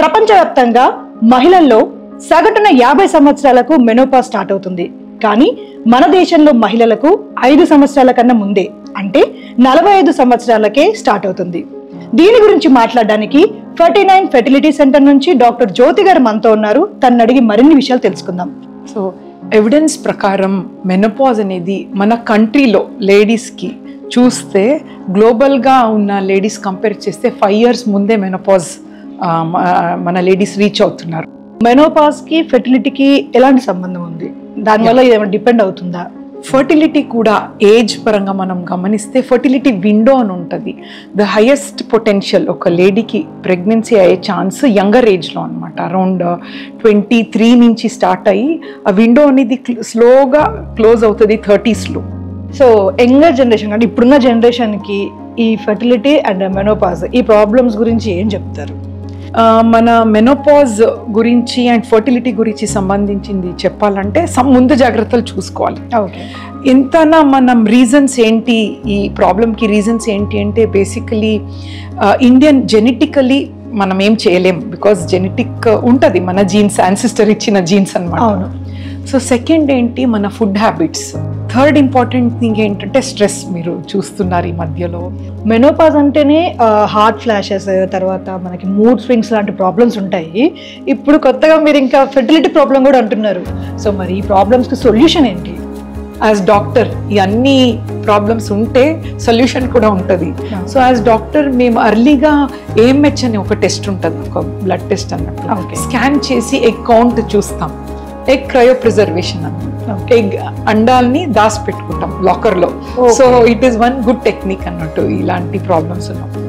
ప్రపంచవ్యాప్తంగా మహిళల్లో సగటున 50 సంవత్సరాలకు మెనోపాజ్ స్టార్ట్ అవుతుంది. కానీ మన దేశంలో మహిళలకు 5 సంవత్సరాల కన్నా ముందే, అంటే 45 సంవత్సరాలకే స్టార్ట్ అవుతుంది. దీని గురించి మాట్లాడడానికి 49 ఫెర్టిలిటీ సెంటర్ నుంచి డాక్టర్ జ్యోతి గారు మనతో ఉన్నారు. తనని అడిగి మరిన్ని విషయాలు తెలుసుకుందాం. సో ఎవిడెన్స్ ప్రకారం మెనోపాజ్ అనేది మన కంట్రీలో లేడీస్కి చూస్తే గ్లోబల్గా ఉన్న లేడీస్ కంపేర్ చేస్తే 5 years ముందే మెనోపాజ్ మన లేడీస్ రీచ్ అవుతున్నారు. మెనోపాజ్కి ఫెర్టిలిటీకి ఎలాంటి సంబంధం ఉంది? దానివల్ల ఏమైనా డిపెండ్ అవుతుందా? ఫర్టిలిటీ కూడా ఏజ్ పరంగా మనం గమనిస్తే ఫర్టిలిటీ విండో అని ఉంటుంది. ద హైయెస్ట్ పొటెన్షియల్ ఒక లేడీకి ప్రెగ్నెన్సీ అయ్యే ఛాన్స్ యంగర్ ఏజ్లో అనమాట. అరౌండ్ 23 నుంచి స్టార్ట్ అయ్యి ఆ విండో అనేది స్లోగా క్లోజ్ అవుతుంది 30sలో. సో యంగర్ జనరేషన్ అంటే ఇప్పుడున్న జనరేషన్కి ఈ ఫెర్టిలిటీ అండ్ మెనోపాజ్ ఈ ప్రాబ్లమ్స్ గురించి ఏం చెప్తారు? మన మెనోపాజ్ గురించి అండ్ ఫర్టిలిటీ గురించి సంబంధించింది చెప్పాలంటే ముందు జాగ్రత్తలు చూసుకోవాలి. ఓకే, ఎంతనా మనం రీజన్స్ ఏంటి, ఈ ప్రాబ్లమ్కి రీజన్స్ ఏంటి అంటే బేసికలీ ఇండియన్ జెనెటికలీ మనం ఏం చేయలేం, బికాస్ జెనెటిక్ ఉంటుంది, మన జీన్స్ యాన్సిస్టర్ ఇచ్చిన జీన్స్ అన్నమాట. అవును. సో సెకండ్ ఏంటి మన food habits. Third important thing ఏంటంటే స్ట్రెస్. మీరు చూస్తున్నారు ఈ మధ్యలో మెనోపాజ్ అంటేనే హార్ట్ ఫ్లాషెస్, తర్వాత మనకి మూడ్ స్వింగ్స్ లాంటి ప్రాబ్లమ్స్ ఉంటాయి. ఇప్పుడు కొత్తగా మీరు ఇంకా ఫెర్టిలిటీ ప్రాబ్లం కూడా అంటున్నారు. సో మరి ఈ ప్రాబ్లమ్స్కి సొల్యూషన్ ఏంటి? యాజ్ డాక్టర్ ఈ అన్ని ప్రాబ్లమ్స్ ఉంటే సొల్యూషన్ కూడా ఉంటుంది. సో యాజ్ డాక్టర్ మేము అర్లీగా AMH అని ఒక టెస్ట్ ఉంటుంది, ఒక బ్లడ్ టెస్ట్ అన్నట్టు. స్కాన్ చేసి ఎగ్ కౌంట్ చూస్తాం. ఎగ్ క్రయో ప్రిజర్వేషన్ అన్నమాట. ఎగ్ అండాల్ని దాచి పెట్టుకుంటాం లాకర్లో. So it is one good technique అన్నట్టు ఇలాంటి ప్రాబ్లమ్స్ ఉన్నప్పుడు.